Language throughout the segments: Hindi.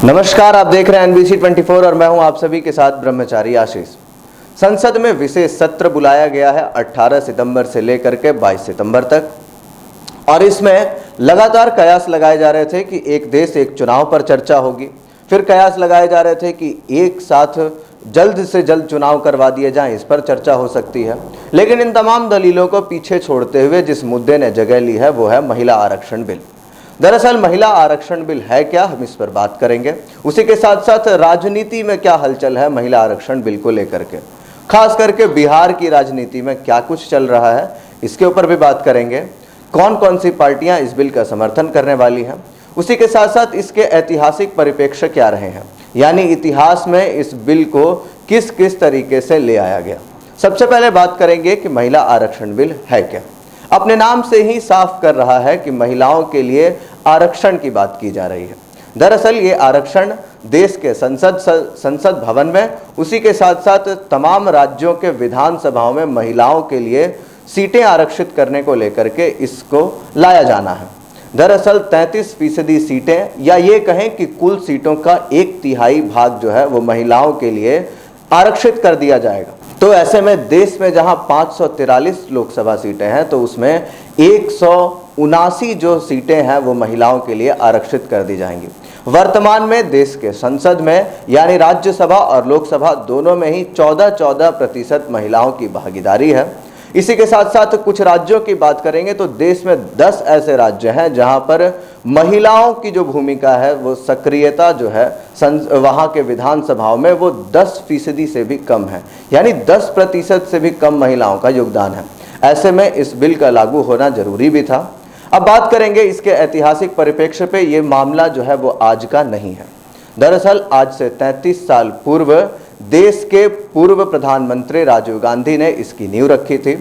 नमस्कार, आप देख रहे हैं NBC 24 और मैं हूं आप सभी के साथ ब्रह्मचारी आशीष। संसद में विशेष सत्र बुलाया गया है 18 सितंबर से लेकर के 22 सितंबर तक और इसमें लगातार कयास लगाए जा रहे थे कि एक देश एक चुनाव पर चर्चा होगी। फिर कयास लगाए जा रहे थे कि एक साथ जल्द से जल्द चुनाव करवा दिए जाएं, इस पर चर्चा हो सकती है। लेकिन इन तमाम दलीलों को पीछे छोड़ते हुए जिस मुद्दे ने जगह ली है वो है महिला आरक्षण बिल। दरअसल महिला आरक्षण बिल है क्या, हम इस पर बात करेंगे। उसी के साथ साथ राजनीति में क्या हलचल है महिला आरक्षण बिल को लेकर के, खास करके बिहार की राजनीति में क्या कुछ चल रहा है, इसके ऊपर भी बात करेंगे। कौन कौन सी पार्टियां इस बिल का समर्थन करने वाली हैं, उसी के साथ साथ इसके ऐतिहासिक परिप्रेक्ष्य क्या रहे हैं, यानी इतिहास में इस बिल को किस किस तरीके से ले आया गया। सबसे पहले बात करेंगे कि महिला आरक्षण बिल है क्या। अपने नाम से ही साफ कर रहा है कि महिलाओं के लिए आरक्षण की बात की जा रही है। दरअसल ये आरक्षण देश के संसद भवन में, उसी के साथ साथ तमाम राज्यों के विधानसभाओं में महिलाओं के लिए सीटें आरक्षित करने को लेकर के इसको लाया जाना है। दरअसल 33% सीटें, या ये कहें कि कुल सीटों का 1/3 भाग जो है वो महिलाओं के लिए आरक्षित कर दिया जाएगा। तो ऐसे में देश में जहां 543 लोकसभा सीटें हैं तो उसमें 179 जो सीटें हैं वो महिलाओं के लिए आरक्षित कर दी जाएंगी। वर्तमान में देश के संसद में यानी राज्यसभा और लोकसभा दोनों में ही 14% महिलाओं की भागीदारी है। इसी के साथ साथ कुछ राज्यों की बात करेंगे तो देश में 10 ऐसे राज्य हैं जहां पर महिलाओं की जो भूमिका है वो सक्रियता जो है वहां के विधानसभाओं में वो 10% से भी कम है, यानी 10% से भी कम महिलाओं का योगदान है। ऐसे में इस बिल का लागू होना जरूरी भी था। अब बात करेंगे इसके ऐतिहासिक परिप्रेक्ष्य पे। ये मामला जो है वो आज का नहीं है। दरअसल आज से 33 साल पूर्व देश के पूर्व प्रधानमंत्री राजीव गांधी ने इसकी नींव रखी थी।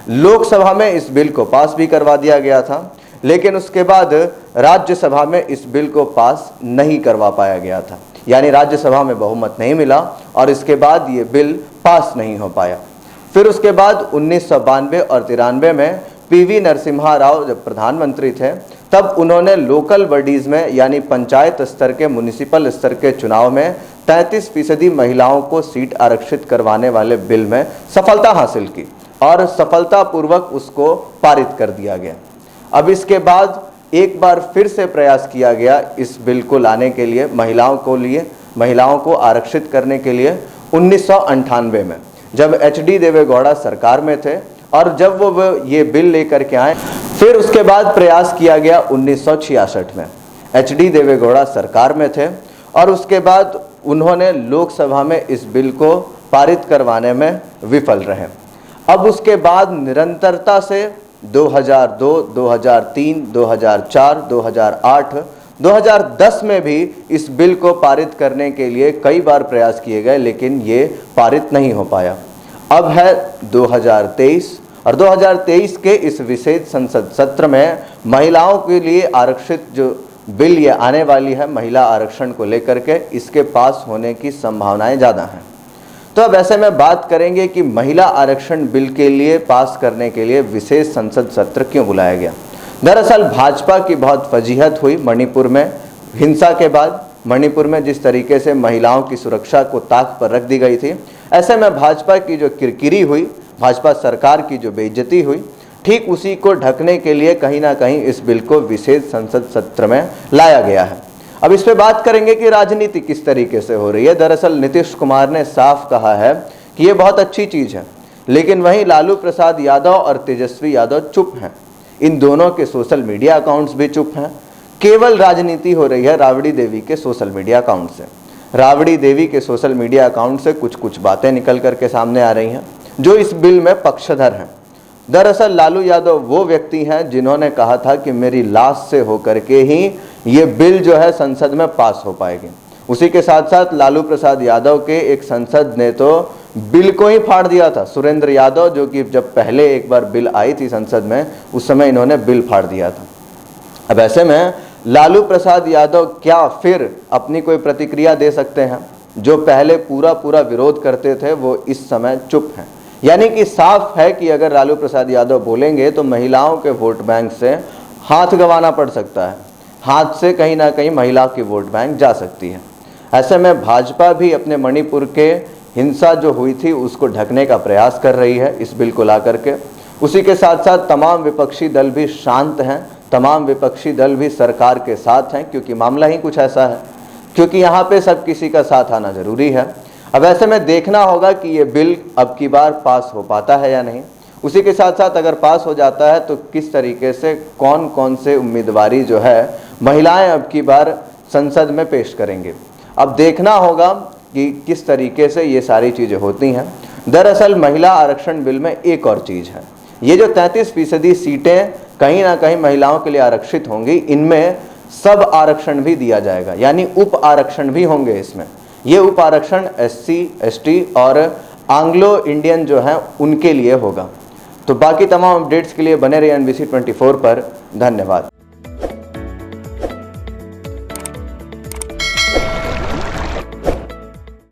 लोकसभा में इस बिल को पास भी करवा दिया गया था, लेकिन उसके बाद राज्यसभा में इस बिल को पास नहीं करवा पाया गया था, यानी राज्यसभा में बहुमत नहीं मिला और इसके बाद ये बिल पास नहीं हो पाया। फिर उसके बाद 1992 और 93 में PV नरसिम्हा राव जब प्रधानमंत्री थे तब उन्होंने लोकल बॉडीज में यानी पंचायत स्तर के, म्युनिसिपल स्तर के चुनाव में 33% महिलाओं को सीट आरक्षित करवाने वाले बिल में सफलता हासिल की और सफलतापूर्वक उसको पारित कर दिया गया। अब इसके बाद एक बार फिर से प्रयास किया गया इस बिल को लाने के लिए, महिलाओं को आरक्षित करने के लिए 1998 में, जब HD देवेगौड़ा सरकार में थे और जब वो ये बिल लेकर के आए। फिर उसके बाद प्रयास किया गया 1966 में, HD देवेगौड़ा सरकार में थे और उसके बाद उन्होंने लोकसभा में इस बिल को पारित करवाने में विफल रहे। अब उसके बाद निरंतरता से 2002, 2003, 2004, 2008, 2010 में भी इस बिल को पारित करने के लिए कई बार प्रयास किए गए, लेकिन ये पारित नहीं हो पाया। अब है 2023 और 2023 के इस विशेष संसद सत्र में महिलाओं के लिए आरक्षित जो बिल ये आने वाली है महिला आरक्षण को लेकर के, इसके पास होने की संभावनाएं ज़्यादा हैं। तो अब ऐसे में बात करेंगे कि महिला आरक्षण बिल के लिए पास करने के लिए विशेष संसद सत्र क्यों बुलाया गया। दरअसल भाजपा की बहुत फजीहत हुई मणिपुर में हिंसा के बाद। मणिपुर में जिस तरीके से महिलाओं की सुरक्षा को ताक पर रख दी गई थी, ऐसे में भाजपा की जो किरकिरी हुई, भाजपा सरकार की जो बेइज्जती हुई, ठीक उसी को ढकने के लिए कहीं ना कहीं इस बिल को विशेष संसद सत्र में लाया गया है। अब इस पे बात करेंगे कि राजनीति किस तरीके से हो रही है। दरअसल नीतीश कुमार ने साफ कहा है कि ये बहुत अच्छी चीज़ है, लेकिन वहीं लालू प्रसाद यादव और तेजस्वी यादव चुप हैं। इन दोनों के सोशल मीडिया अकाउंट्स भी चुप हैं। केवल राजनीति हो रही है राबड़ी देवी के सोशल मीडिया अकाउंट से। राबड़ी देवी के सोशल मीडिया अकाउंट से कुछ बातें निकल करके सामने आ रही हैं जो इस बिल में पक्षधर हैं। दरअसल लालू यादव वो व्यक्ति हैं जिन्होंने कहा था कि मेरी लाश से होकर के ही ये बिल जो है संसद में पास हो पाएगी। उसी के साथ साथ लालू प्रसाद यादव के एक सांसद ने तो बिल को ही फाड़ दिया था, सुरेंद्र यादव, जो कि जब पहले एक बार बिल आई थी संसद में उस समय इन्होंने बिल फाड़ दिया था। अब ऐसे में लालू प्रसाद यादव क्या फिर अपनी कोई प्रतिक्रिया दे सकते हैं? जो पहले पूरा विरोध करते थे वो इस समय चुप हैं। यानी कि साफ है कि अगर लालू प्रसाद यादव बोलेंगे तो महिलाओं के वोट बैंक से हाथ गंवाना पड़ सकता है। हाथ से कहीं ना कहीं महिला की वोट बैंक जा सकती है। ऐसे में भाजपा भी अपने मणिपुर के हिंसा जो हुई थी उसको ढकने का प्रयास कर रही है इस बिल को ला करके। उसी के साथ साथ तमाम विपक्षी दल भी शांत हैं, तमाम विपक्षी दल भी सरकार के साथ हैं, क्योंकि मामला ही कुछ ऐसा है, क्योंकि यहाँ पे सब किसी का साथ आना जरूरी है। अब ऐसे में देखना होगा कि ये बिल अब की बार पास हो पाता है या नहीं। उसी के साथ साथ अगर पास हो जाता है तो किस तरीके से कौन कौन से उम्मीदवारी जो है महिलाएं अब की बार संसद में पेश करेंगे, अब देखना होगा कि किस तरीके से ये सारी चीज़ें होती हैं। दरअसल महिला आरक्षण बिल में एक और चीज़ है, ये जो 33% सीटें कहीं ना कहीं महिलाओं के लिए आरक्षित होंगी, इनमें सब आरक्षण भी दिया जाएगा, यानी उप आरक्षण भी होंगे इसमें। ये उप आरक्षण SC ST और एंग्लो इंडियन जो हैं उनके लिए होगा। तो बाकी तमाम अपडेट्स के लिए बने रहिए NBC 24 पर। धन्यवाद।